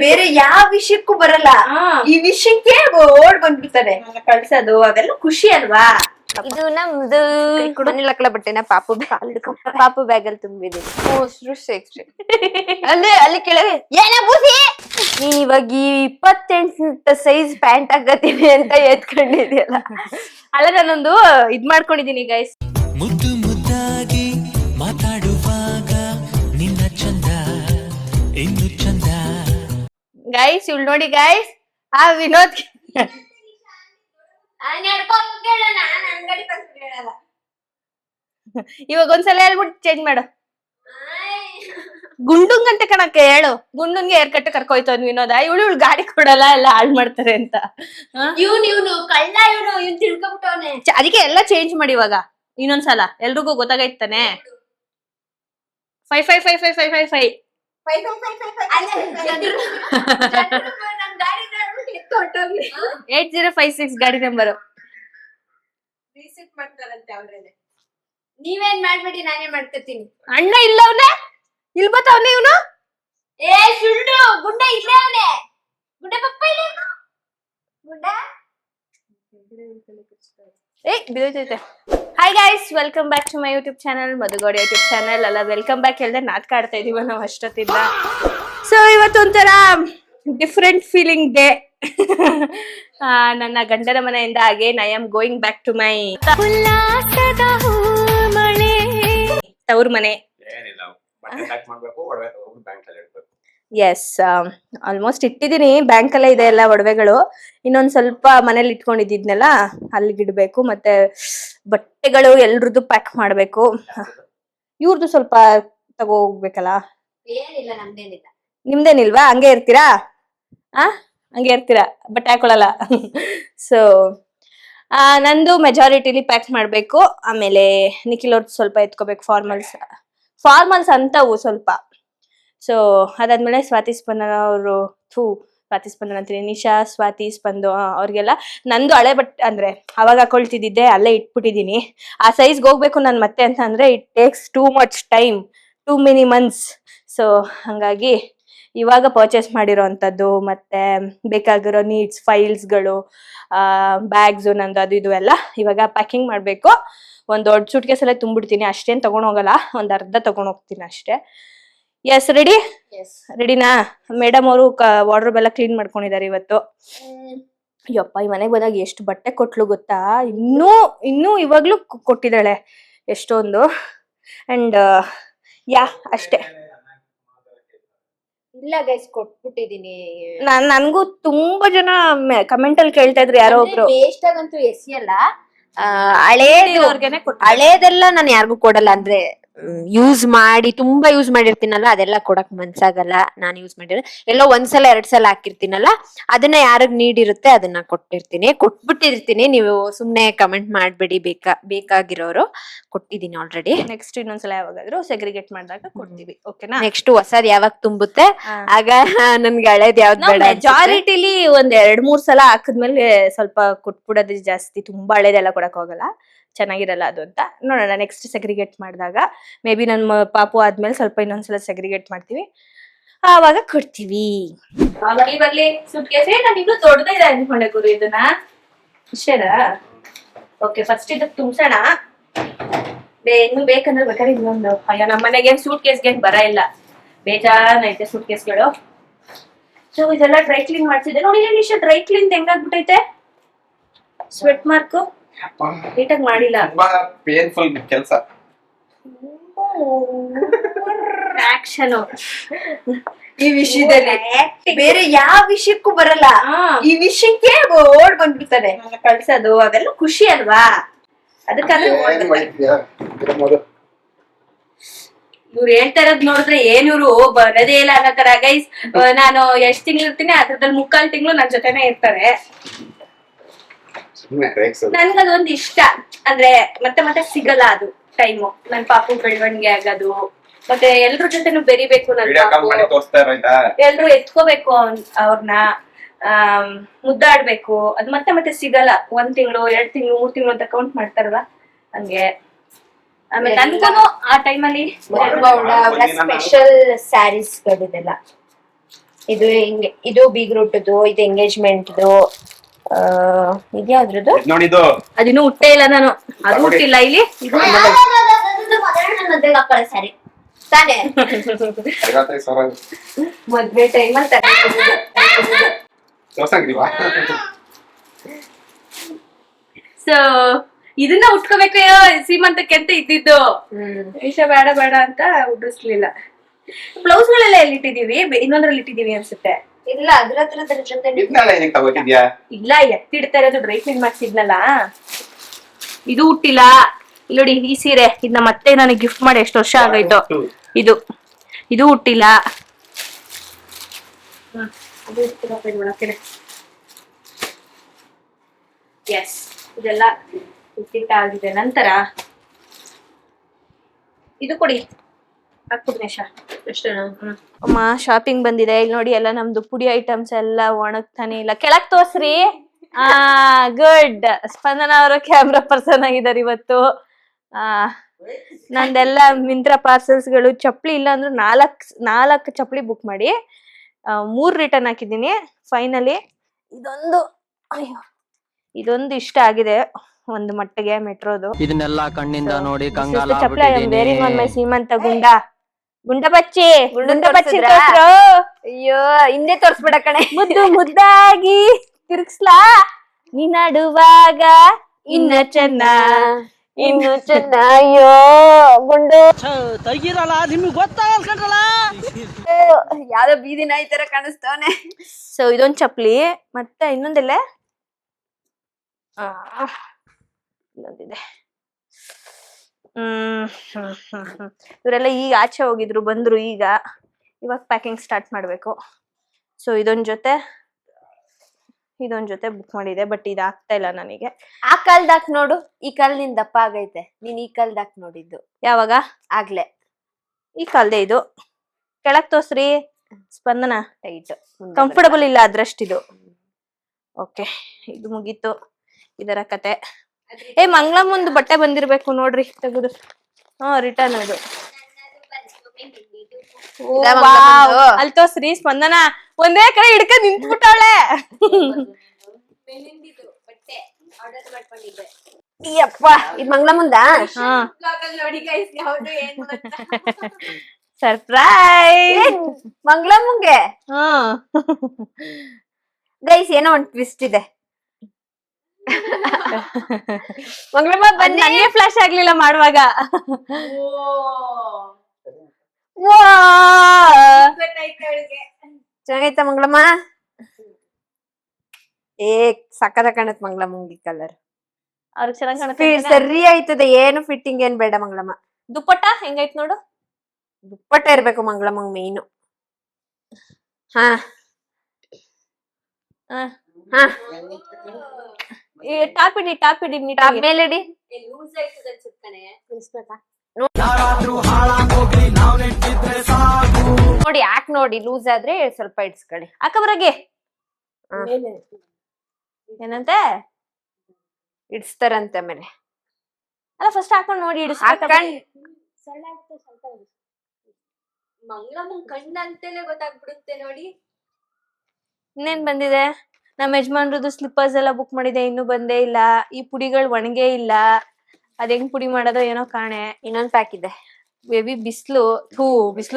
ಬೇರೆ ಯಾವ ವಿಷಯಕ್ಕೂ ಬರಲ್ಲ, ಈ ವಿಷಯಕ್ಕೆ ಓಡ್ ಬಂದ್ಬಿಡ್ತಾನೆ. ಕಳ್ಸೋದು ಅವೆಲ್ಲ ಖುಷಿ ಅಲ್ವಾ? ಇದು ನಮ್ದು ಮನೆಲಕ್ಕಳ ಬಟ್ಟೆನ ಪಾಪು ಬ್ಯಾಗ್ ಅಲ್ಲಿ ತುಂಬಿದೀನಿ. ಅಲ್ಲಿ ಕೆಳಗೆ ಏನ ಬೂಸಿ ನೀನ್ ಇವಾಗ 28 ಸೈಜ್ ಪ್ಯಾಂಟ್ ಹಾಕತೀನಿ ಅಂತ ಎತ್ಕೊಂಡಿದ್ಯಲ್ಲ. ಅಲ್ಲ ನಾನೊಂದು ಇದ್ ಮಾಡ್ಕೊಂಡಿದೀನಿ ಗೈಸ್. ಮುದ್ದು ಮುದ್ದಾಗಿ ಮಾತಾಡುವಾಗ ನಿನ್ನ ಚಂದ ಇನ್ನು ಚಂದ. ಗೈಸ್ ಇವ್ಳು ನೋಡಿ ಗೈಸ್, ಆ ವಿನೋದ್ ಇವಾಗ ಒಂದ್ಸಲ ಹೇಳ್ಬಿಟ್ಟು ಚೇಂಜ್ ಮಾಡು. ಗುಂಡುಂಗ್ ಅಂತ ಕಣಕ್ಕೆ ಹೇಳು. ಗುಂಡುನ್ಗೆ ಏರ್ ಕಟ್ಟು ಕರ್ಕೋಯ್ತವ್ ವಿನೋದ. ಇವಳು ಗಾಡಿ ಕೊಡಲ್ಲ, ಎಲ್ಲ ಹಾಳ್ ಮಾಡ್ತಾರೆ ಅಂತ. ಇವ್ನು ಕಳ್ಳ, ಇವ್ನು ತಿಳ್ಕೊಂಬಿಟ್ಟವನೆ. ಅದಕ್ಕೆ ಎಲ್ಲ ಚೇಂಜ್ ಮಾಡಿ ಇವಾಗ ಇನ್ನೊಂದ್ಸಲ ಎಲ್ರಿಗೂ ಗೊತ್ತಾಗೈತಾನೆ. 55555555 8056 ಗಾಡಿ ನಂಬರ್. ನೀವೇನ್ ಮಾಡ್ಬೇಡಿ, ನಾನೇ ಮಾಡ್ಕೊತೀನಿ. ಅಣ್ಣ ಇಲ್ಲ ಅವನೇ, ಇಲ್ ಬತ್ತವನೇ ಇವನು. ಏ ಸುಳ್ಳು, ಗುಂಡ ಇಲ್ಲೇ ಅವನೇ. ಗುಂಡ ಪಪ್ಪ ಇಲ್ಲ ಗುಂಡ. ಬಿದ್ದೈತೆ. Hi guys, welcome back to my YouTube channel, Madhu Gowda YouTube channel. ಅಲ್ಲ ವೆಲ್ಕಮ್ ಬ್ಯಾಕ್ ಹೇಳ್ದೆ ನಾಟಕ ಆಡ್ತಾ ಇದೀವ ನಾವು ಅಷ್ಟೊತ್ತಿಂದ. ಸೊ ಇವತ್ತು ಒಂಥರ ಡಿಫ್ರೆಂಟ್ ಫೀಲಿಂಗ್ ಡೇ. ನನ್ನ ಗಂಡನ ಮನೆಯಿಂದ again I am going back to my ತವ್ರ ಮನೆ. S, almost ಇಟ್ಟಿದೀನಿ. ಬ್ಯಾಂಕ್ ಅಲ್ಲೇ ಇದೆ ಎಲ್ಲ ಒಡವೆಗಳು. ಇನ್ನೊಂದ್ ಸ್ವಲ್ಪ ಮನೇಲಿ ಇಟ್ಕೊಂಡಿದ್ನೆಲ್ಲ ಅಲ್ಲಿಗೆ ಇಡ್ಬೇಕು. ಮತ್ತೆ ಬಟ್ಟೆಗಳು ಎಲ್ರದ್ದು ಪ್ಯಾಕ್ ಮಾಡ್ಬೇಕು. ಇವ್ರದ್ದು ಸ್ವಲ್ಪ ತಗೋ ಹೋಗ್ಬೇಕಲ್ಲ. ಏನಿಲ್ಲ, ನಮ್ದೇನಿಲ್ಲ. ನಿಮ್ದೇನಿಲ್ವಾ? ಹಂಗೆ ಇರ್ತೀರಾ? ಹಂಗೆ ಇರ್ತೀರಾ, ಬಟ್ಟೆ ಹಾಕೊಳಲ್ಲ. ಸೊ ನಂದು ಮೆಜಾರಿಟಿಲಿ ಪ್ಯಾಕ್ ಮಾಡ್ಬೇಕು. ಆಮೇಲೆ ನಿಖಿಲ್ ಅವ್ರದ್ದು ಸ್ವಲ್ಪ ಎತ್ಕೋಬೇಕು. ಫಾರ್ಮಲ್ಸ್ ಅಂತವು ಸ್ವಲ್ಪ. ಸೊ ಅದಾದ್ಮೇಲೆ ಸ್ವಾತಿ ಸ್ಪಂದನ ಅವರು, ಸ್ವಾತಿ ಸ್ಪಂದನ ಅಂತೀನಿ, ನಿಶಾ, ಸ್ವಾತಿ, ಸ್ಪಂದು ಅವ್ರಿಗೆಲ್ಲ ನಂದು ಹಳೆ ಬಟ್ಟೆ ಅಂದ್ರೆ ಅವಾಗ ಹಾಕೊಳ್ತಿದ್ದೆ ಅಲ್ಲೇ ಇಟ್ಬಿಟ್ಟಿದೀನಿ. ಆ ಸೈಜ್ಗೆ ಹೋಗ್ಬೇಕು ನಾನು ಮತ್ತೆ ಅಂತ ಅಂದ್ರೆ it takes too much time, too many months. So ಹಂಗಾಗಿ ಇವಾಗ ಪರ್ಚೇಸ್ ಮಾಡಿರೋ ಅಂಥದ್ದು ಮತ್ತೆ ಬೇಕಾಗಿರೋ ನೀಡ್ಸ್, ಫೈಲ್ಸ್ಗಳು, ಬ್ಯಾಗ್ಸು ನಂದು ಅದು ಇದು ಎಲ್ಲ ಇವಾಗ ಪ್ಯಾಕಿಂಗ್ ಮಾಡಬೇಕು. ಒಂದು ದೊಡ್ಡ ಸೂಟ್ ಕೇಸ್ ಎಲ್ಲ ತುಂಬಿಡ್ತೀನಿ. ಅಷ್ಟೇನು ತಗೊಂಡ್ ಹೋಗಲ್ಲ, ಒಂದ್ ಅರ್ಧ ತಗೊಂಡ್ ಹೋಗ್ತೀನಿ ಅಷ್ಟೇ. ಎಸ್, ರೆಡಿನಾ? ಮೇಡಮ್ ಅವರು ವಾರ್ಡ್ರೋಬ್ ಎಲ್ಲ ಕ್ಲೀನ್ ಮಾಡ್ಕೊಂಡಿದ್ದಾರೆ ಇವತ್ತು. ಯಪ್ಪ, ಈ ಮನೆಗೆ ಬಂದಾಗ ಎಷ್ಟು ಬಟ್ಟೆ ಕೊಟ್ಲು ಗೊತ್ತಾ? ಇನ್ನೂ ಇವಾಗ್ಲೂ ಕೊಟ್ಟಿದ್ದಾಳೆ ಎಷ್ಟೊಂದು. ಅಂಡ್ ಯಾ ಅಷ್ಟೇ. ಇಲ್ಲ ಗೈಸ್, ಕೊಟ್ಬಿಟ್ಟಿದೀನಿ. ನನ್ಗೂ ತುಂಬಾ ಜನ ಕಮೆಂಟ್ ಅಲ್ಲಿ ಕೇಳ್ತಾ ಇದ್ರು, ಯಾರೋ ಒಬ್ರು. ವೇಸ್ಟ್ ಆಗಂತೂ ಎಸಿಯಲ್ಲ. ಹಳೇದೆಲ್ಲ ನಾನು ಯಾರಿಗೂ ಕೊಡಲ್ಲ. ಅಂದ್ರೆ ತುಂಬಾ ಯೂಸ್ ಮಾಡಿರ್ತೀನಲ್ಲ, ಅದೆಲ್ಲ ಕೊಡಕ್ ಮನ್ಸಾಗಲ್ಲ. ನಾನು ಯೂಸ್ ಮಾಡಿರೋ ಎಲ್ಲೋ ಒಂದ್ಸಲ 2 ಸಲ ಹಾಕಿರ್ತೀನಲ್ಲ, ಅದನ್ನ ಯಾರಿಗ್ ನೀಡಿರುತ್ತೆ ಅದನ್ನ ಕೊಟ್ಬಿಟ್ಟಿರ್ತೀನಿ. ನೀವು ಸುಮ್ನೆ ಕಮೆಂಟ್ ಮಾಡ್ಬೇಡಿ. ಬೇಕಾಗಿರೋರು ಕೊಟ್ಟಿದ್ದೀನಿ ಆಲ್ರೆಡಿ. ನೆಕ್ಸ್ಟ್ ಇನ್ನೊಂದ್ಸಲ ಯಾವಾಗಾದ್ರೂ ಸೆಗ್ರಿಗೇಟ್ ಮಾಡಿದಾಗ ಕೊಡ್ತೀವಿ, ಓಕೆನಾ? ನೆಕ್ಸ್ಟ್ ಹೊಸದ್ ಯಾವಾಗ ತುಂಬುತ್ತೆ ಆಗ ನನ್ಗೆ ಹಳೇದ್ ಯಾವ್ದು ಬೇಡ. ಮೆಜಾರಿಟಿಲಿ ಒಂದ್ 2-3 ಸಲ ಹಾಕಿದ್ಮೇಲೆ ಸ್ವಲ್ಪ ಕೊಟ್ಬಿಡೋದು ಜಾಸ್ತಿ. ತುಂಬಾ ಹಳೇದೆಲ್ಲ ಕೊಡಕ್ ಹೋಗಲ್ಲ, ಚೆನ್ನಾಗಿರಲ್ಲ ಅದು ಅಂತ. ನೋಡೋಣ ನೆಕ್ಸ್ಟ್ ಸೆಗ್ರಿಗೇಟ್ ಮಾಡಿದಾಗ. ಮೇ ಬಿ ನನ್ನ ಪಾಪು ಆದ್ಮೇಲೆ ಸ್ವಲ್ಪ ಇನ್ನೊಂದ್ಸಲ ಸೆಗ್ರಿಗೇಟ್ ಮಾಡ್ತೀವಿ, ಆವಾಗ ಕೊಡ್ತೀವಿ. ಬರ್ಲಿ ಸೂಟ್ ಕೇಸ್. ನಾನು ಇನ್ನೂ ದೊಡ್ಡದಿದೆ ಅನ್ಕೊಂಡೆ ಗುರು, ಇದನ್ನ ಇಷ್ಟೇನಾ? ಓಕೆ, ಫಸ್ಟ್ ಇದಕ್ಕೆ ತುಂಬಿಸೋಣ. ಇನ್ನು ಬೇಕಂದ್ರೆ ಬೇಕಾದ್ರೆ ಇನ್ನೊಂದು. ಅಯ್ಯೋ, ನಮ್ಮ ಮನೆಗೆ ಸೂಟ್ ಕೇಸ್ಗೆ ಬರ ಇಲ್ಲ, ಬೇಜಾನೈತೆ ಸೂಟ್ ಕೇಸ್ಗಳು. ಸೊ ಇದೆಲ್ಲ ಡ್ರೈ ಕ್ಲೀನ್ ಮಾಡ್ತಿದ್ದೆ. ನೋಡಿ ನಿಶಾ, ಡ್ರೈ ಕ್ಲೀನ್ ಹೆಂಗಾಗ್ಬಿಟ್ಟೈತೆ. ಸ್ವೆಟ್ ಮಾರ್ಕ್ ನೀಟಾಗಿ ಮಾಡಿಲ್ಲ. ಪೇನ್ಫುಲ್ ಕೆಲಸ. ಆಕ್ಷನ್ ಈ ವಿಷಯದಲ್ಲಿ ಬೇರೆ ಯಾವ ವಿಷಯಕ್ಕೂ ಬರಲ್ಲ, ಈ ವಿಷಯಕ್ಕೆ ಓಡ್ ಬಂದ್ಬಿಡ್ತಾನೆ. ಕಳ್ಸೋದು ಅವೆಲ್ಲ ಖುಷಿ ಅಲ್ವಾ? ಅದಕ್ಕಾದ್ರೆ ಇವ್ರು ಹೇಳ್ತಾ ಇರೋದ್ ನೋಡಿದ್ರೆ ಏನಿವ್ರು ಬರೋದೇ ಇಲ್ಲ ಅನ್ನೋ ತರ. ಗೈಸ್, ನಾನು ಎಷ್ಟ್ ತಿಂಗಳು ಇರ್ತೀನಿ ಅದ್ರಲ್ಲಿ 3/4 ತಿಂಗಳು ನನ್ ಜೊತೆನೆ ಇರ್ತಾರೆ. ನನ್ಗದೊಂದು ಇಷ್ಟ. ಅಂದ್ರೆ ಮತ್ತೆ ಸಿಗಲ್ಲ ಅದು ಟೈಮು. ನನ್ ಪಾಪು ಬೆಳವಣಿಗೆ ಆಗೋದು, ಮತ್ತೆ ಎಲ್ರ ಜೊತೆನು ಬೆರಿಬೇಕು. ನನ್ ಪಾಪು ಎಲ್ರು ಎತ್ಕೋಬೇಕು ಅವ್ರನ್ನ, ಮುದ್ದಾಡ್ಬೇಕು. ಅದ್ ಮತ್ತೆ ಸಿಗಲ್ಲ. 1 ತಿಂಗಳು 2 ತಿಂಗಳು 3 ತಿಂಗಳು ಅಂತ ಕೌಂಟ್ ಮಾಡ್ತಾರಲ್ಲ, ಹಂಗೆ. ಆಮೇಲೆ ನನ್ಗೂ ಆ ಟೈಮಲ್ಲಿ ಸ್ಪೆಷಲ್ ಸ್ಯಾರೀಸ್ ಗಳಿದೆಲ್ಲ ಇದು ಹಿಂಗೆ, ಇದು ಬೀಗ್ರೂಟದು, ಇದು ಎಂಗೇಜ್ಮೆಂಟ್ದು. ಇದ್ಯಾವ್ದ್ರದ್ದು? ನೋಡಿದ್ದು ಅದಿನ್ನೂ ಹುಟ್ಟೇ ಇಲ್ಲ ನಾನು. ಅದು ಹುಟ್ಟಿಲ್ಲ ಇಲ್ಲಿ. ಸರಿ ತಾನೇ ಮದ್ವೆ ಟೈಮಲ್ಲಿ ತೋರ್ಸಂಗಿಲ್ವಾ? ಸೊ ಇದನ್ನ ಉಟ್ಕೋಬೇಕು ಸೀಮಂತಕ್ಕೆ ಅಂತ ಇದ್ದಿದ್ದು. ಈಶ ಬೇಡ ಬೇಡ ಅಂತ ಉಡ್ರಿಸ್ಲಿಲ್ಲ. ಬ್ಲೌಸ್ ಗಳೆಲ್ಲ ಎಲ್ಲಿಟ್ಟಿದೀವಿ? ಇನ್ನೊಂದ್ರಲ್ಲಿ ಇಟ್ಟಿದೀವಿ ಅನ್ಸುತ್ತೆ. ಇಲ್ಲ, ಅದ್ರ ಜೊತೆ ಇದನ್ನೆಲ್ಲ ಏನಕ್ಕೆ ತಗೋತಿದ್ಯಾ? ಇಲ್ಲ, ಎತ್ತಿಡ್ತಾ ಇರೋದು ಡ್ರೈ ಕ್ಲೀನ್ ಮಾಡ್ಸಿದ್ನಲ್ಲ. ಇದು ಹುಟ್ಟಿಲ್ಲ. ಇಲ್ಲಿ ನೋಡಿ, ಈ ಸೀರೆ ಇದನ್ನ ಮತ್ತೆ ನನಗೆ ಗಿಫ್ಟ್ ಮಾಡಿ ಎಷ್ಟು ವರ್ಷ ಆಗೋಯ್ತು. ಇದು ಹುಟ್ಟಿಲ್ಲ. ಎಸ್, ಇದೆಲ್ಲ ಹುಟ್ಟಿಟ್ಟಾಗಿದೆ. ನಂತರ ಇದು ಕೊಡಿ, ಹಾಕ್ಬಿಡಿ ನಿಶಾ. ಎಷ್ಟೇನು? ಅಮ್ಮ ಶಾಪಿಂಗ್ ಬಂದಿದೆ. ಇಲ್ಲಿ ನೋಡಿ, ಎಲ್ಲ ನಮ್ದು ಪುಡಿ ಐಟಮ್ಸ್ ಎಲ್ಲ ಒಣಗ್ತಾನೆ ಇಲ್ಲ. ಕೆಳಗ್ ತೋರ್ಸ್ರಿ. ಗುಡ್. ಸ್ಪಂದನ ಅವರು ಕ್ಯಾಮ್ರಾ ಪರ್ಸನ್ ಆಗಿದ್ದಾರೆ ಇವತ್ತು. ನಂದೆಲ್ಲ ಮಿಂತ್ರ ಪಾರ್ಸಲ್ಸ್ ಗಳು. ಚಪ್ಪಲಿ ಇಲ್ಲ ಅಂದ್ರೆ ನಾಲ್ಕು ಚಪ್ಪಲಿ ಬುಕ್ ಮಾಡಿ 3 ರಿಟರ್ನ್ ಹಾಕಿದ್ದೀನಿ. ಫೈನಲಿ ಇದೊಂದು ಇಷ್ಟ ಆಗಿದೆ ಒಂದು ಮಟ್ಟಿಗೆ. ಮೆಟ್ರೋದು ಇದನ್ನೆಲ್ಲ ಕಣ್ಣಿಂದ ನೋಡಿ ವೆರಿ ಮೈ ಸೀಮಂತ ಗುಂಡ ಬಚ್ಚಿ ಅಯ್ಯೋ, ಹಿಂದೆ ತೋರ್ಸ್ಬೇಡ ಕಣೆ. ಮುದ್ದಾಗಿ ತಿರ್ಗ್ಸ್ಲಾ ನೀ ನಡುವಾಗ ಇನ್ನ ಚೆನ್ನ ಅಯ್ಯೋ ಗುಂಡು ತೆಗಿರಲ್ಲ, ನಿಮ್ಗೆ ಗೊತ್ತಾಗಲ್ಲ. ಯಾವ್ದೋ ಬೀದಿ ನಾಯಿ ತರ ಕಾಣಿಸ್ತವನೆ. ಸೊ ಇದೊಂದ್ ಚಪ್ಲಿ. ಮತ್ತೆ ಇನ್ನೊಂದಿಲ್ಲ, ಇನ್ನೊಂದಿದೆ. ಇವರೆಲ್ಲ ಈಗ ಆಚೆ ಹೋಗಿದ್ರು, ಬಂದ್ರು ಇವಾಗ ಪ್ಯಾಕಿಂಗ್ ಸ್ಟಾರ್ಟ್ ಮಾಡ್ಬೇಕು. ಸೊ ಇದೊಂದ್ ಜೊತೆ ಬುಕ್ ಮಾಡಿದೆ, ಬಟ್ ಇದು ಆಗ್ತಾ ಇಲ್ಲ ನನಗೆ. ಆ ಕಾಲ್ದಾಕ್ ನೋಡು, ಈ ಕಾಲ್ ನಿನ್ ದಪ್ಪ ಆಗೈತೆ. ನೀನ್ ಈ ಕಾಲ್ದಾಕ್ ನೋಡಿದ್ದು ಯಾವಾಗ? ಆಗ್ಲೇ. ಈ ಕಾಲ್ದೆ ಇದು. ಕೆಳಗ್ ತೋರ್ಸ್ರಿ. ಸ್ಪಂದನ ಟೈಟ್, ಕಂಫರ್ಟಬಲ್ ಇಲ್ಲ ಅದ್ರಷ್ಟಿದು. ಓಕೆ, ಇದು ಮುಗೀತು ಇದರ ಕತೆ. ಮಂಗಳ ಮುಂದ್ ಬಟ್ಟೆ ಬಂದಿರ್ಬೇಕು ನೋಡ್ರಿ, ತೆಗುದು. ರಿಟರ್ನ್ ಅದು. ಅಲ್ಲಿ ತೋರ್ಸ್ರಿ. ಸ್ಪಂದನ ಒಂದೇ ಕಡೆ ಹಿಡ್ಕೊಂಡ್ ನಿಂತ್ಬಿಟ್ಟಾಳೆ. ಅಪ್ಪ, ಇದ್ ಮಂಗ್ಳ ಮುಂದ ಸರ್ಪ್ರೈಸ್. ಮಂಗ್ಳ ಮುಂಗೆ ಗೈಸ್, ಏನೋ ಒಂದ್ ಟ್ವಿಸ್ಟ್ ಇದೆ. ಮಂಗಳಮ್ಮ ಬನ್ನಿ. ನನಗೆ ಫ್ಲಾಶ್ ಆಗ್ಲಿಲ್ಲ ಮಾಡುವಾಗ. ಚೆನ್ನಾಗೈತ ಮಂಗಳಮ್ಮ? ಸಕ್ಕದ ಕಾಣತ್ ಮಂಗಳಮ್ಮಂಗಿ ಕಲರ್. ಅವ್ರಿಗೆ ಚೆನ್ನಾಗ್ ಕಾಣುತ್ತೆ. ಸರಿ ಆಯ್ತದೆ, ಏನು ಫಿಟ್ಟಿಂಗ್ ಏನ್ ಬೇಡ ಮಂಗಳಮ್ಮ. ದುಪ್ಪಟ್ಟ ಹೆಂಗೈತ್ ನೋಡು. ದುಪ್ಪಟ್ಟ ಇರ್ಬೇಕು ಮಂಗಳಮ್ಮಂಗ್ ಮೇಯ್ನು. ಟಾಪ್ ಇಡಿ ಟಾಪ್ ಮೇಲಿಡಿ. ನೋಡಿ, ಯಾಕೆ ನೋಡಿ, ಲೂಸ್ ಆದ್ರೆ ಸ್ವಲ್ಪ ಇಡ್ಸ್ಕೊಳ್ಳಿ. ಅಕ್ಕಬರಗೆ ಏನಂತೆ ಇಡ್ಸ್ತಾರಂತೆ ಆಮೇಲೆ. ಅಲ್ಲ, ಫಸ್ಟ್ ಹಾಕೊಂಡ್ ನೋಡಿ ಮಂಗಳಮ್ಮನ್ ಕಣ್ಣಂತೇಲೆ ಗೊತ್ತಾಗ್ಬಿಡುತ್ತೆ ನೋಡಿ. ಇನ್ನೇನ್ ಬಂದಿದೆ? ನಮ್ಮ ಯಜಮಾನ್ರದ್ದು ಸ್ಲಿಪ್ಪರ್ಸ್ ಎಲ್ಲ ಬುಕ್ ಮಾಡಿದೆ, ಇನ್ನೂ ಬಂದೇ ಇಲ್ಲ. ಈ ಪುಡಿಗಳು ಒಣಗೇ ಇಲ್ಲ. ಅದ್ ಹೆಂಗ್ ಪುಡಿ ಮಾಡೋದೋ ಏನೋ ಕಾಣೆ. ಇನ್ನೊಂದ್ ಪ್ಯಾಕ್ ಇದೆ. ಬೇಬಿ ಬಿಸ್ಲು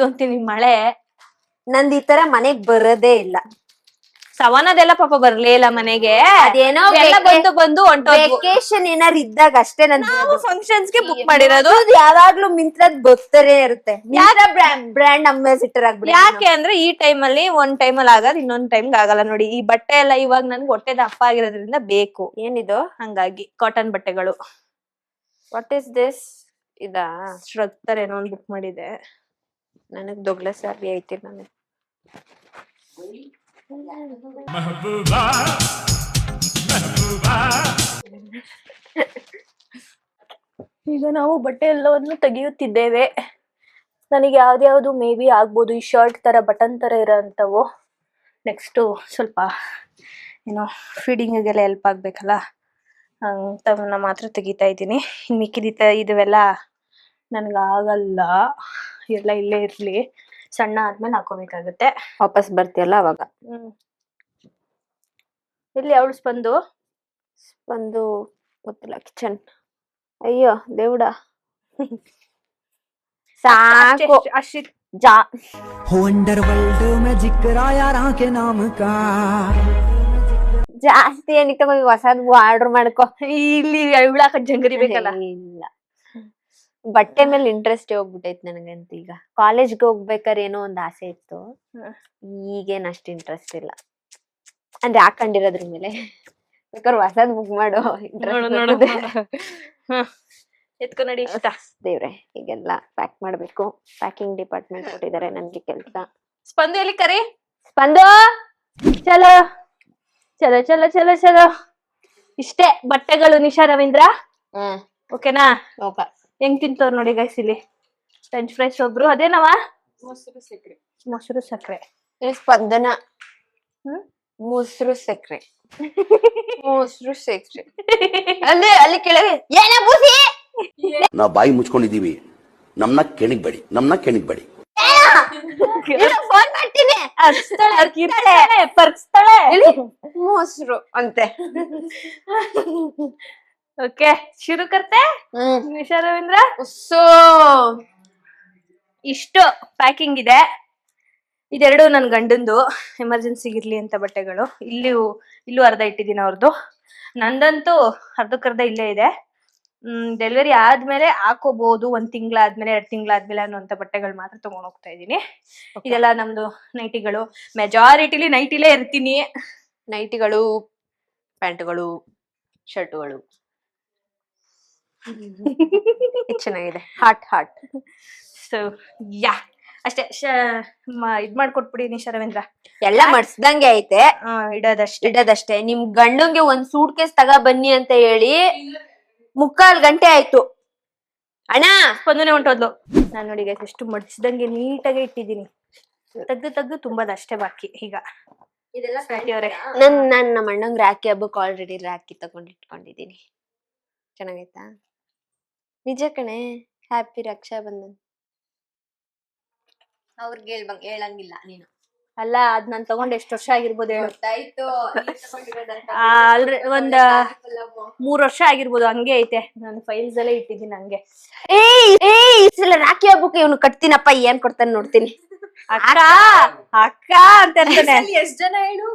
ಅಂತೀನಿ, ಮಳೆ. ನಂದ್ ಈ ತರ ಮನೆಗ್ ಬರೋದೇ ಇಲ್ಲ. ಸವನದೆಲ್ಲ ಪಾಪ ಬರ್ಲೇ ಇಲ್ಲ ಮನೆಗೆ. ಅದೇನೋ ಬಂದು ವೆಕೇಶನ್ ಏನಾರು ಇದ್ದಾಗ ಅಷ್ಟೇ. ನಾವು ಫಂಕ್ಷನ್ಸ್ ಗೆ ಬುಕ್ ಮಾಡಿರೋದು. ಯಾವಾಗ್ಲೂ ಮಿಂತ್ರದ್ ಗೊತ್ತರೇ ಇರುತ್ತೆ. ಬ್ರ್ಯಾಂಡ್ ಅಂಬಾಸಿಡರ್ ಆಗ್ಬಿಡಿ. ಯಾಕೆ ಅಂದ್ರೆ ಈ ಟೈಮಲ್ಲಿ ಒಂದ್ ಟೈಮಲ್ಲಿ ಆಗದ್, ಇನ್ನೊಂದ್ ಟೈಮ್ ಆಗಲ್ಲ ನೋಡಿ. ಈ ಬಟ್ಟೆ ಎಲ್ಲ ಇವಾಗ ನನ್ಗೆ ಹೊಟ್ಟೆ ದಪ್ಪ ಆಗಿರೋದ್ರಿಂದ ಬೇಕು. ಏನಿದು? ಹಂಗಾಗಿ ಕಾಟನ್ ಬಟ್ಟೆಗಳು. What is this? ಇದಾ ಶ್ರದ್ಧರ್ ಏನೋ ಒಂದ್ ಬುಕ್ ಮಾಡಿದೆ. ನನಗ್ ದೊಗ್ಲ ಸಾಬಿ ಐತಿ. ನನಗೆ ಈಗ ನಾವು ಬಟ್ಟೆ ಎಲ್ಲವನ್ನು ತೆಗೆಯುತ್ತಿದ್ದೇವೆ. ನನಗೆ ಯಾವ್ದ್ಯಾವ್ದು ಮೇ ಬಿ ಆಗ್ಬೋದು. ಈ ಶರ್ಟ್ ತರ ಬಟನ್ ತರ ಇರೋಂಥವು. ನೆಕ್ಸ್ಟು ಸ್ವಲ್ಪ ಏನೋ ಫೀಡಿಂಗಿಗೆಲ್ಲ ಹೆಲ್ಪ್ ಆಗ್ಬೇಕಲ್ಲ, ಅಂತವನ್ನ ಮಾತ್ರ ತೆಗಿತಾ ಇದ್ದೀನಿ. ಮಿಕ್ಕಿದ ಇದುವೆಲ್ಲ ನನ್ಗಾಗಲ್ಲ, ಎಲ್ಲ ಇಲ್ಲೇ ಇರ್ಲಿ. ಸಣ್ಣ ಆದ್ಮೇಲೆ ಹಾಕೋಬೇಕಾಗುತ್ತೆ. ವಾಪಸ್ ಬರ್ತೀಯಲ್ಲ ಅವಾಗ. ಇಲ್ಲಿ ಅವಳು ಸ್ಪಂದು ಒಂದು ಗೊತ್ತಿಲ್ಲ ಕಿಚನ್. ಅಯ್ಯೋ ದೇವ್ಡ ಸಾಕು ಅಷ್ಟ್ ಜಾ. वंडर वर्ल्ड में जिक्र यारा के नाम का ಜಾಸ್ತಿ ಏನಿಕ್ ತಗೋ ಹೊಸದ್ ಆರ್ಡರ್ ಮಾಡ್ಕೊ. ಇಲ್ಲಿ ಉಳಾಕ ಜಂಗರಿ ಬೇಕಲ್ಲ. ಇಲ್ಲ ಬಟ್ಟೆ ಮೇಲೆ ಇಂಟ್ರೆಸ್ಟ್ ಹೋಗ್ಬಿಟ್ಟೈತ್ ನನಗಂತ. ಈಗ ಕಾಲೇಜ್ಗೆ ಹೋಗ್ಬೇಕಾದ್ರೆ ಏನೋ ಒಂದ್ ಆಸೆ ಇತ್ತು, ಈಗೇನ್ ಅಷ್ಟ್ ಇಂಟ್ರೆಸ್ಟ್ ಇಲ್ಲ. ಅಂದ್ರೆ ಹಾಕೊಂಡಿರೋದ್ರ ಮೇಲೆ ಬೇಕಾದ್ರೆ ಹೊಸದ್ ಬುಕ್ ಮಾಡು. ಎತ್ಕೊ ನಡಿ ಇಷ್ಟ. ದೇವ್ರೆ ಈಗೆಲ್ಲ ಪ್ಯಾಕ್ ಮಾಡ್ಬೇಕು. ಪ್ಯಾಕಿಂಗ್ ಡಿಪಾರ್ಟ್ಮೆಂಟ್ ಕೊಟ್ಟಿದ್ದಾರೆ ನನ್ಗೆ ಕೆಲ್ಸ. ಸ್ಪಂದು ಎಲ್ಲಿ ಕರಿ. ಸ್ಪಂದು ಚಲೋ ಚಲೋ ಚಲೋ ಚಲೋ ಚಲೋ. ಇಷ್ಟೇ ಬಟ್ಟೆಗಳು ನಿಶಾ ರವೀಂದ್ರ. ಓಕೆನಾ? ಹೆಂಗ್ ತಿಂತವ್ರು ನೋಡಿ ಗೈಸ್ ಇಲ್ಲಿ. ಫ್ರೆಂಚ್ ಫ್ರೈಸ್ ಒಬ್ರು, ಅದೇನವ ಮೊಸರು ಸಕ್ಕರೆ. ಸ್ಪಂದನ ಮೊಸರು ಸಕ್ಕರೆ ಮೊಸರು ಸಕ್ಕರೆ ಅಲ್ಲಿ ಕೆಳಗೆ ಏನ ಬೂಸಿ. ನಾವು ಬಾಯಿ ಮುಚ್ಕೊಂಡಿದೀವಿ, ನಮ್ನ ಕೆಣಿಗ್ಬೇಡಿ. ಫೋನ್ ಮಾಡ್ತೀನಿ. ಪರ್ಸ್ತಾಳೆ ಮೊಸರು ಅಂತೆ. ಓಕೆ ಶುರು ಕರ್ತೆ ನಿಶಾ ರವೀಂದ್ರ. ಸೊ ಇಷ್ಟು ಪ್ಯಾಕಿಂಗ್ ಇದೆ. ಇದೆರಡು ನನ್ ಗಂಡಂದು ಎಮರ್ಜೆನ್ಸಿಗೆ ಇರ್ಲಿ ಅಂತ ಬಟ್ಟೆಗಳು. ಇಲ್ಲೂ ಅರ್ಧ ಇಟ್ಟಿದ್ದೀನಿ ಅವ್ರದ್ದು. ನಂದಂತೂ ಅರ್ಧಕ್ಕರ್ಧ ಇಲ್ಲೇ ಇದೆ. ಡೆಲಿವರಿ ಆದ್ಮೇಲೆ ಹಾಕೋಬಹುದು, 1 ತಿಂಗಳಾದ್ಮೇಲೆ 2 ತಿಂಗಳಾದ್ಮೇಲೆ ಅನ್ನೋಂಥ ಬಟ್ಟೆಗಳು ಮಾತ್ರ ತಗೊಂಡ್ ಹೋಗ್ತಾ ಇದೀನಿ. ಇದೆಲ್ಲ ನಮ್ದು ನೈಟಿಗಳು. ಮೆಜಾರಿಟಿಲಿ ನೈಟಿಲೇ ಇರ್ತೀನಿ. ನೈಟಿಗಳು, ಪ್ಯಾಂಟ್ಗಳು, ಶರ್ಟ್ಗಳು ಚೆನ್ನಾಗಿದೆ. ಹಾಟ್ ಸೊ ಯಾ ಅಷ್ಟೇ. ಇದ್ ಮಾಡ್ಕೊಟ್ಬಿಡಿ ನಿಶಾ ರವೀಂದ್ರ. ಎಲ್ಲ ಮಡ್ಸ್ದಂಗೆ ಐತೆ, ಇಡೋದಷ್ಟೇ. ನಿಮ್ ಗಂಡಂಗೆ ಒಂದ್ ಸೂಟ್ ಕೇಸ್ ತಗ ಬನ್ನಿ ಅಂತ ಹೇಳಿ 3/4 ಗಂಟೆ ಆಯ್ತು. ಅಣ್ಣ ಸ್ಪಂದನೆ ಹೊಂಟೋದ್ಲು. ನಾನ್ ನೋಡಿ ಗೈಸ್ ಎಷ್ಟು ಮಡ್ಸ್ದಂಗೆ ನೀಟಾಗಿ ಇಟ್ಟಿದ್ದೀನಿ. ತೆಗ್ದು ತುಂಬದಷ್ಟೇ ಬಾಕಿ. ಈಗ ನಮ್ಮ ಅಣ್ಣಂಗ್ ರಾಖಿ ಹಬ್ಬಕ್ಕೆ ಆಲ್ರೆಡಿ ರಾಖಿ ತಗೊಂಡ್ ಇಟ್ಕೊಂಡಿದೀನಿ. ಚೆನ್ನಾಗೈತಾ? ನಿಜ ಕಣೆ. ಹ್ಯಾಪಿ ರಕ್ಷಾ ಬಂಧನ್. ಅವ್ರಿಗೆ ಹೇಳಂಗಿಲ್ಲ ನೀನು. ಅಲ್ಲ, ಅದ್ ನಾನ್ ತಗೊಂಡ್ ಎಷ್ಟು ವರ್ಷ ಆಗಿರ್ಬೋದು ಹೇಳು. ಗೊತ್ತಾಯ್ತು. ಒಂದ್ 3 ವರ್ಷ ಆಗಿರ್ಬೋದು. ಹಂಗೆ ಐತೆ, ನಾನು ಫೈಲ್ಸ್ ಎಲ್ಲ ಇಟ್ಟಿದ್ದೀನಿ ಹಂಗೆ. ಈ ಸಲ ರಾಖಿ ಹಬ್ಬಕ್ಕೆ ಇವನು ಕಟ್ತೀನಪ್ಪ, ಏನ್ ಕೊಡ್ತಾನೆ ನೋಡ್ತೀನಿ. ಅಕ್ಕ ಅಂತ ಇರ್ತಾನೆ. ಎಷ್ಟ್ ಜನ ಹೇಳು?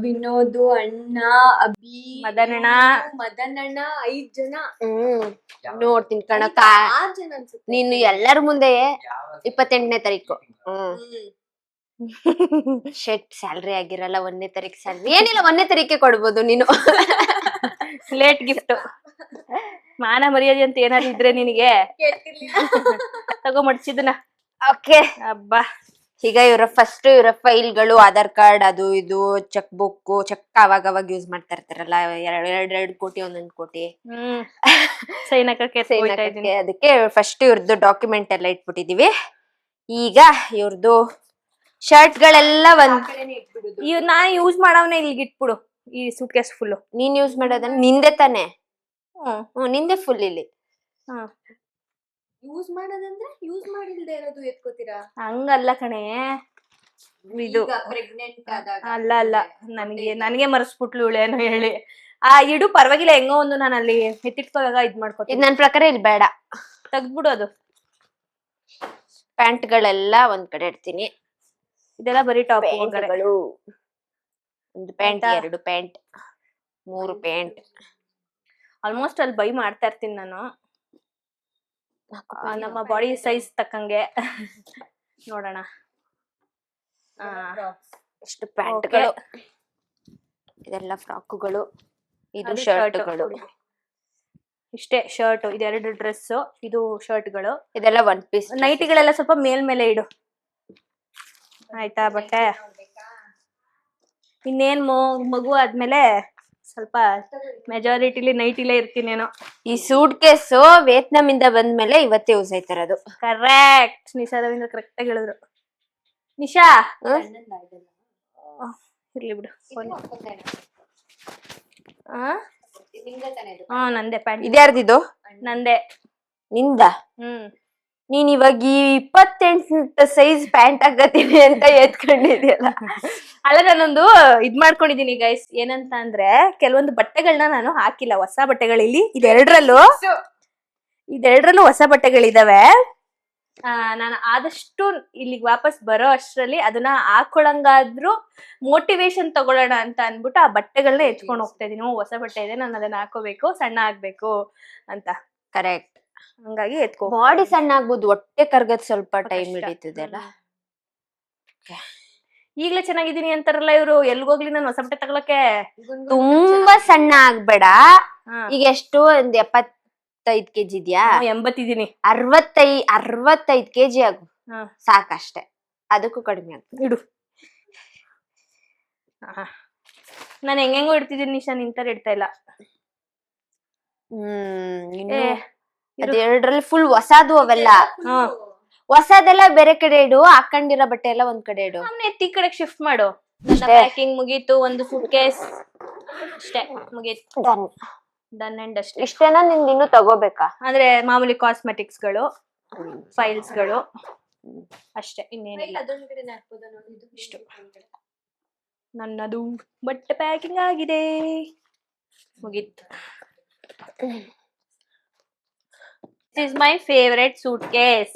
ವಿನೋದ್ ಅಣ್ಣ, ಅಭಿ, ಮದನಣ್ಣ 5 ಜನ. ನೋಡ್ತೀನಿ ಕಣಕ್ಕ. ನೀನು ಎಲ್ಲರ ಮುಂದೆ 28ನೇ ತಾರೀಕು ಶೆಟ್ ಸ್ಯಾಲ್ರಿ ಆಗಿರಲ್ಲ. 1ನೇ ತಾರೀಕು ಸ್ಯಾಲ್ರಿ ಏನಿಲ್ಲ, 1ನೇ ತಾರೀಕೆ ಕೊಡ್ಬೋದು ನೀನು. Late gift. ಮಾನ ಮರ್ಯಾದೆ ಅಂತ ಏನಾದ್ರು ಇದ್ರೆ ನಿನಗೆ ತಗೋ ಮಡ್ಸಿದನ. ಓಕೆ ಅಬ್ಬಾ. ಈಗ ಇವರ ಫೈಲ್ಗಳು, ಆಧಾರ್ ಕಾರ್ಡ್, ಅದು ಇದು, ಚೆಕ್ ಬುಕ್, ಚೆಕ್ ಅವಾಗ ಯೂಸ್ ಮಾಡ್ತಾ ಇರ್ತಾರಲ್ಲ, 2 ಕೋಟಿ 1 ಕೋಟಿ ಸೈನ್ ಹಾಕಕ್ಕೆ. ಅದಕ್ಕೆ ಫಸ್ಟ್ ಇವ್ರದ್ದು ಡಾಕ್ಯುಮೆಂಟ್ ಎಲ್ಲ ಇಟ್ಬಿಟ್ಟಿದೀವಿ. ಈಗ ಇವ್ರದ್ದು ಶರ್ಟ್ ಗಳೆಲ್ಲ ನಾ ಯೂಸ್ ಮಾಡವನೇ ಇಲ್ಲಿಗೆ ಇಟ್ಬಿಡು. ಈ ಸೂಟ್ ಕೇಸ್ ಫುಲ್ ನೀನ್ ಯೂಸ್ ಮಾಡೋದನ್ನ ನಿಂದೆ ತಾನೆ? ನಿಂದೆ ಫುಲ್ ಇಲ್ಲಿ. ಯೂಸ್ ಮಾಡೋದಂದ್ರೆ ಯೂಸ್ ಮಾಡಿಲ್ದೆ ಇರೋದು ಎತ್ಕೋತೀರಾ? ಹಂಗಲ್ಲ ಕಣೆ, ಇದು ಪ್ರೆಗ್ನೆಂಟ್ ಅಲ್ಲ. ನನಗೆ ಮರ್ಸ್ಬಿಟ್ಲು ಏನೋ ಹೇಳಿ. ಇಡು ಪರವಾಗಿಲ್ಲ, ಹೆಂಗೋ ಒಂದು ನಾನು ಅಲ್ಲಿ ಎತ್ತಿಟ್ಕೋವಾಗ ಇದ್ ಮಾಡ್ಕೋತೀನಿ. ಇದು ನನ್ ಪ್ರಕಾರ ಇಲ್ಲಿ ಬೇಡ, ತೆಗ್ದ್ಬಿಡು. ಅದು ಪ್ಯಾಂಟ್ಗಳೆಲ್ಲ ಒಂದ್ ಕಡೆ ಇಡ್ತೀನಿ. ಇದೆಲ್ಲ ಬರೀ top. 1 pant, 2 pant, 3 pant. Almost ಅಲ್ಲಿ ಬೈ ಮಾಡ್ತಾ ಇರ್ತೀನಿ ನಾನು, ನಮ್ಮ ಬಾಡಿ ಸೈಜ್ ತಕ್ಕಂಗೆ. ನೋಡೋಣ ಎಷ್ಟು ಪ್ಯಾಂಟ್ಗಳು. ಇದೆಲ್ಲ ಫ್ರಾಕ್ಗಳು, ಇದು ಶರ್ಟ್ಗಳು. ಇಷ್ಟೇ ಶರ್ಟ್. ಇದೆರಡು ಡ್ರೆಸ್, ಇದು ಶರ್ಟ್ಗಳು. ಇದೆಲ್ಲ 1 ಪೀಸ್. ನೈಟಿಗಳೆಲ್ಲ ಸ್ವಲ್ಪ ಮೇಲ್ಮೇಲೆ ಇಡು ಆಯ್ತಾ? ಬಟ್ಟೆ ಇನ್ನೇನ್ ಮಗು ಆದ್ಮೇಲೆ ಸ್ವಲ್ಪ ಮೆಜಾರಿಟಿಲಿ ನೈಟಿಲೇ ಇರ್ತೀನೇನೋ. ಈ ಸೂಟ್ ಕೇಸು ವಿಯೆಟ್ನಾಂ ಇಂದ ಬಂದ್ಮೇಲೆ ಇವತ್ತೇ ಯೂಸ್ ಆಯ್ತಿರೋದು. ಕರೆಕ್ಟ್. ನಿಶಾ ರವೀಂದ್ರ ಕರೆಕ್ಟ್ ಆಗಿ ಹೇಳಿದ್ರು. ನಿಶಾ ಇರ್ಲಿ ಬಿಡು. ನಂದೆ ಪ್ಯಾಂಟ್. ಇದ್ಯಾರ್ದಿದು? ನಂದೆ. ನಿಂದ? ನೀನ್ ಇವಾಗ ಈ 28 ಸೈಜ್ ಪ್ಯಾಂಟ್ ಹಾಕತೀನಿ ಅಂತ ಎತ್ಕೊಂಡಿದ್ಯಲ್ಲ. ಅಲ್ಲ ನಾನೊಂದು ಇದ್ ಮಾಡ್ಕೊಂಡಿದೀನಿ ಗೈಸ್, ಏನಂತ ಅಂದ್ರೆ ಕೆಲವೊಂದು ಬಟ್ಟೆಗಳನ್ನ ನಾನು ಹಾಕಿಲ್ಲ, ಹೊಸ ಬಟ್ಟೆಗಳಿಲ್ಲಿ ಇದೆರಡರಲ್ಲೂ ಹೊಸ ಬಟ್ಟೆಗಳಿದಾವೆ. ನಾನು ಆದಷ್ಟು ಇಲ್ಲಿಗೆ ವಾಪಸ್ ಬರೋ ಅಷ್ಟ್ರಲ್ಲಿ ಅದನ್ನ ಹಾಕೊಳಂಗಾದ್ರೂ ಮೋಟಿವೇಶನ್ ತಗೊಳ್ಳೋಣ ಅಂತ ಅನ್ಬಿಟ್ಟು ಆ ಬಟ್ಟೆಗಳನ್ನ ಎತ್ಕೊಂಡು ಹೋಗ್ತಾ ಇದೀನಿ. ಹೊಸ ಬಟ್ಟೆ ಇದೆ, ನಾನು ಅದನ್ನ ಹಾಕೋಬೇಕು, ಸಣ್ಣ ಆಗ್ಬೇಕು ಅಂತ. ಕರೆಕ್ಟ್. ಹಂಗಾಗಿ ಬಾಡಿ ಸಣ್ಣ ಆಗ್ಬೋದು, ಹೊಟ್ಟೆ ಕರ್ಗದ್ ಸ್ವಲ್ಪ ಟೈಮ್ ಹಿಡಿತದೆ ಅಲ್ಲ. ಈಗ್ಲೇ ಚೆನ್ನಾಗಿದ್ದೀನಿ ಅಂತಾರಲ್ಲ ಇವ್ರು, ಎಲ್ಗೋಗ್ಲಿ ನಾನು ಹೊಸ ಬಟ್ಟೆ ತಗೊಳಕ್ಕೆ. ತುಂಬಾ ಸಣ್ಣ ಆಗ್ಬೇಡ. ಈಗ ಎಷ್ಟು ಒಂದ್ 75 kg ಇದ್ಯಾ? 80 ಇದೀನಿ. 65 kg ಆಗು ಸಾಕಷ್ಟೆ, ಅದಕ್ಕೂ ಕಡಿಮೆ ಆಗ್ತದೆ. ಇಡು. ನಾನು ಹೆಂಗೆಂಗೋ ಇಡ್ತಿದ್ದೀನಿ ನಿಶಾ, ನಿಂತರ ಇಡ್ತಾ ಇಲ್ಲ. ಇನ್ನು ಅದೆರಡರಲ್ಲಿ ಫುಲ್ ಹೊಸದು ಅವೆಲ್ಲ. ಹೊಸದೆಲ್ಲ ಬೇರೆ ಕಡೆ ಇಡು, ಹಾಕೊಂಡಿರೋ ಬಟ್ಟೆ ಎಲ್ಲ ಒಂದ್ ಕಡೆ ಇಡು. ಎತ್ತಿ ಕಡೆಗೆ ಶಿಫ್ಟ್ ಮಾಡು. ಪ್ಯಾಕಿಂಗ್ ಮುಗೀತು, ಒಂದು ಸೂಟ್ ಕೇಸ್ ಅಷ್ಟೇ ಮುಗೀತು. ಡನ್ ಅಂಡ್ ಅಷ್ಟೇ. ಇಷ್ಟೇನಾ ನಿಂದ ಇನ್ನು ತಗೋಬೇಕಾ? ಅಂದ್ರೆ ಮಾಮೂಲಿ ಕಾಸ್ಮೆಟಿಕ್ಸ್ ಗಳು, ಫೈಲ್ಸ್ ಗಳು ಅಷ್ಟೇ, ಇನ್ನೇನಿಲ್ಲ. ಇಷ್ಟು ನನ್ನದು ಬಟ್ಟೆ ಪ್ಯಾಕಿಂಗ್ ಆಗಿದೆ, ಮುಗೀತು. This is my favourite suitcase.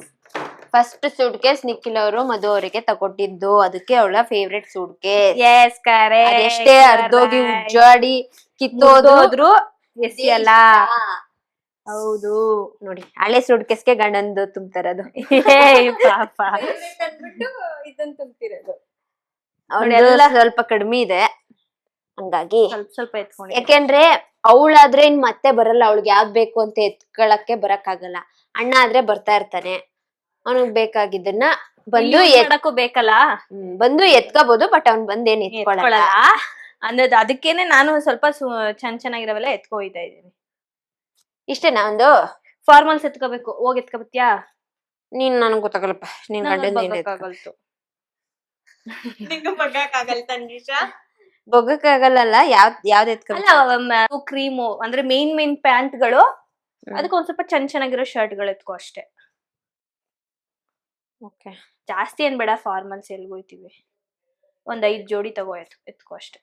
First suitcase Nikhil ಅವರು ಮಧು ಅವರಿಗೆ ತಗೊಟ್ಟಿದ್ದು, ಅದಕ್ಕೆ ಅವಳ favourite suitcase. Yes correct. ಎಷ್ಟೇ ಅರ್ಧೋಗಿ ಉಜ್ಜಾಡಿ ಕಿತ್ತೋದ್ರು ಎಸಿಯಲ್ಲ. ಹೌದು ನೋಡಿ, ಹಳೆ ಸೂಟ್ ಕೇಸ್ಗೆ ಗಂಡಂದು ತುಂಬ್ತಾರದು. ಪಾಪ ಸ್ವಲ್ಪ ಕಡಿಮೆ ಇದೆ, ಹಂಗಾಗಿ ಸ್ವಲ್ಪ ಎತ್ಕೊಂಡು. ಯಾಕೆಂದ್ರೆ ಅವಳಾದ್ರೆ ಇನ್ ಮತ್ತೆ ಬರಲ್ಲ, ಅವಳಿಗೆ ಯಾವ್ದ್ ಬೇಕು ಅಂತ ಎತ್ಕೊಳಕ್ಕೆ ಬರಕ್ ಆಗಲ್ಲ. ಅಣ್ಣ ಆದ್ರೆ ಬರ್ತಾ ಇರ್ತಾನೆ, ಅವನಿಗೆ ಬೇಕಾಗಿದ್ದನ್ನ ಬಂದು ಬೇಕಲ್ಲ, ಬಂದು ಎತ್ಕೋಬಹುದು. ಬಟ್ ಅವ್ನ್ ಬಂದೇನ್ ಎತ್ಕೊಳಲ್ಲ ಅನ್ನೋದು. ಅದಕ್ಕೇನೆ ನಾನು ಸ್ವಲ್ಪ ಚೆನ್ನಾಗಿರವೆಲ್ಲ ಎತ್ಕೊಯ್ತಾ ಇದ್ದೀನಿ. ಇಷ್ಟೇನಾ? ಒಂದು ಫಾರ್ಮಲ್ಸ್ ಎತ್ಕೋಬೇಕು, ಹೋಗಿ ಎತ್ಕೊಬತ್ಯಾ? ನೀನ್ ನನ್ಗ್ ಗೊತ್ತಾಗಲ್ಲಪ್ಪ, ನೀನ್ ಗಂಡನ್ ಬೊಗ್ಗಕ್ಕಾಗಲ್ಲ. ಯಾವ್ದ್ ಎತ್ಕೋಬೇಕು? ಕ್ರೀಮು ಅಂದ್ರೆ ಮೇನ್ ಪ್ಯಾಂಟ್ ಗಳು, ಅದಕ್ಕೆ ಒಂದ್ ಸ್ವಲ್ಪ ಚೆನ್ನಾಗಿರೋ ಶರ್ಟ್ ಗಳು ಎತ್ಕೋ ಅಷ್ಟೇ. ಜಾಸ್ತಿ ಏನ್ ಬೇಡ, ಫಾರ್ಮಲ್ಸ್ ಎಲ್ಗೋಯ್ತಿವಿ, ಒಂದ್ 5 ಜೋಡಿ ತಗೋ, ಎತ್ಕೋ ಅಷ್ಟೇ.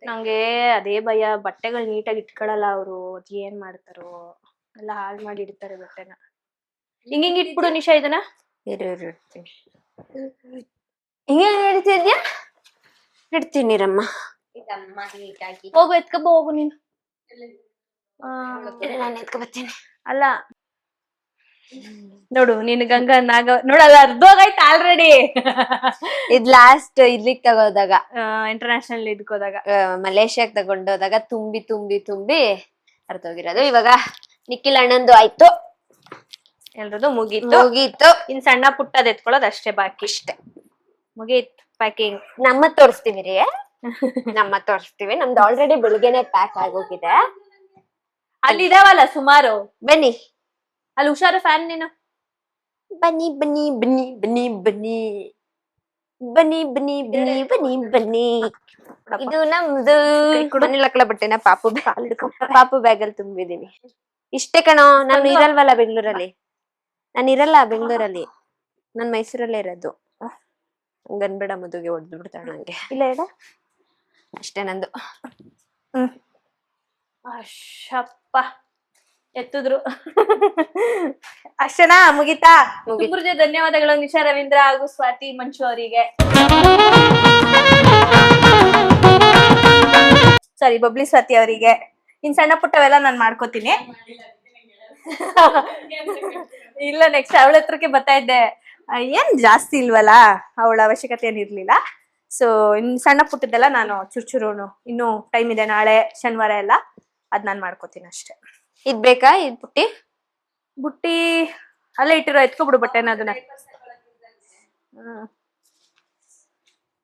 ನಂಗೆ ಅದೇ ಭಯ, ಬಟ್ಟೆಗಳು ನೀಟಾಗಿ ಇಟ್ಕೊಳಲ್ಲ ಅವರು, ಏನ್ ಮಾಡ್ತಾರೋ ಎಲ್ಲ ಹಾಳು ಮಾಡಿ ಇಡ್ತಾರೆ ಬಟ್ಟೆನ. ಹಿಂಗ್ ಇಟ್ಬಿಡು ನಿಶಾ ಇದನ್ನ. ಹಿಂಗೆ ಇಡ್ತಿದ್ಯಾ? ಇಡ್ತೀನಿ ರಮ್ಮ. ಹೋಗು ಎತ್ಕಬ, ಹೋಗು ನೀನು. ನಾನು ಎತ್ಕೊಬತ್ತೀನಿ. ಅಲ್ಲ ನೋಡು, ನೀನ್ ಗಂಗಾ ನಾಗ ನೋಡಲ್ಲ, ಅರ್ಧೋಗೈತೆ ಆಲ್ರೆಡಿ. ಇದ್ ಲಾಸ್ಟ್ ಇಲ್ಲಿಗ್ ತಗೋದಾಗ, ಇಂಟರ್ನ್ಯಾಷನಲ್ ಇದಕ್ಕೋದಾಗ, ಮಲೇಷ್ಯಾಕ್ ತಗೊಂಡೋದಾಗ ತುಂಬಿ ಅರ್ಥೋಗಿರೋದು. ಇವಾಗ ನಿಖಿಲ್ ಅಣ್ಣಂದು ಆಯ್ತು, ಎಲ್ರದು ಮುಗೀತು. ಇನ್ ಸಣ್ಣ ಪುಟ್ಟದ್ ಎತ್ಕೊಳ್ಳೋದು ಅಷ್ಟೇ ಬಾಕಿ. ಇಷ್ಟೇ, ಮುಗೀತು ಪ್ಯಾಕಿಂಗ್. ನಮ್ಮ ತೋರಿಸ್ತೀವಿ ರೀ, ನಮ್ದು ಆಲ್ರೆಡಿ ಬೆಳಿಗ್ಗೆನೆ ಪ್ಯಾಕ್ ಆಗೋಗಿದೆ. ಅಲ್ಲಿ ಇದಾವಲ್ಲ ಸುಮಾರು, ಬನ್ನಿ ಅಲ್ಲಿ ಹುಷಾರು. ಫ್ಯಾನ್ ನೀನು ಬನ್ನಿ ಬನ್ನಿ ಬನ್ನಿ ಬನ್ನಿ ಬನ್ನಿ ಬನ್ನಿ ಬನ್ನಿ ಬನ್ನಿ ಬನ್ನಿ ಬನ್ನಿ. ಇದು ನಮ್ದು ಮನೆಲಕ್ಕಳ ಬಟ್ಟೆನ ಪಾಪು ಬ್ಯಾಗ್ ಅಲ್ಲಿ ತುಂಬಿದೀನಿ. ಇಷ್ಟೇ ಕಣೋ, ನಾನು ಇರಲ್ವಲ್ಲ ಬೆಂಗ್ಳೂರಲ್ಲಿ. ನಾನ್ ಮೈಸೂರಲ್ಲೇ ಇರೋದು. ಗನ್ಬೇಡ, ಮದುವೆ ಹೊಡೆದು ಬಿಡ್ತಾಳ ನಂಗೆ. ಇಲ್ಲ ಹೇಳ ಅಷ್ಟೇ ನಂದು. ಅಶಪ್ಪ ಎತ್ತಿದ್ರು. ಅಷ್ಟೇನಾ? ಮುಗಿತಾ? ಧನ್ಯವಾದಗಳು ನಿಶಾ ರವೀಂದ್ರ ಹಾಗೂ ಸ್ವಾತಿ ಮಂಚು ಅವರಿಗೆ. ಸಾರಿ, ಬಬ್ಲಿ ಸ್ವಾತಿ ಅವರಿಗೆ. ಇನ್ ಸಣ್ಣ ಪುಟ್ಟವೆಲ್ಲ ನಾನ್ ಮಾಡ್ಕೋತೀನಿ. ಇಲ್ಲ, ನೆಕ್ಸ್ಟ್ ಅವಳ ಹತ್ರಕ್ಕೆ ಬರ್ತಾ ಇದ್ದೆ. ಏನ್ ಜಾಸ್ತಿ ಇಲ್ವಲ್ಲ, ಅವಳ ಅವಶ್ಯಕತೆ ಏನಿರ್ಲಿಲ್ಲ. ಸೊ ಇನ್ ಸಣ್ಣ ಪುಟ್ಟದೆಲ್ಲ ನಾನು ಚುರುನು, ಇನ್ನು ಟೈಮ್ ಇದೆ, ನಾಳೆ ಶನಿವಾರ ಎಲ್ಲ ಅದ್ ನಾನ್ ಮಾಡ್ಕೋತೀನಿ ಅಷ್ಟೇ. ಇದ್ ಬೇಕಾ? ಇದ್ ಬುಟ್ಟಿ ಅಲ್ಲೇ ಇಟ್ಟಿರೋ, ಎತ್ಕೊಬಿಡು ಬಟ್ಟೆನ ಅದನ್ನ.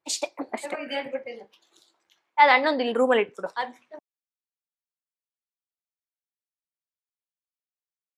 ಅಷ್ಟೇ ಅದ್ ಅಣ್ಣೊಂದು ಇಲ್ಲಿ ರೂಮಲ್ಲಿ ಇಟ್ಬಿಡು.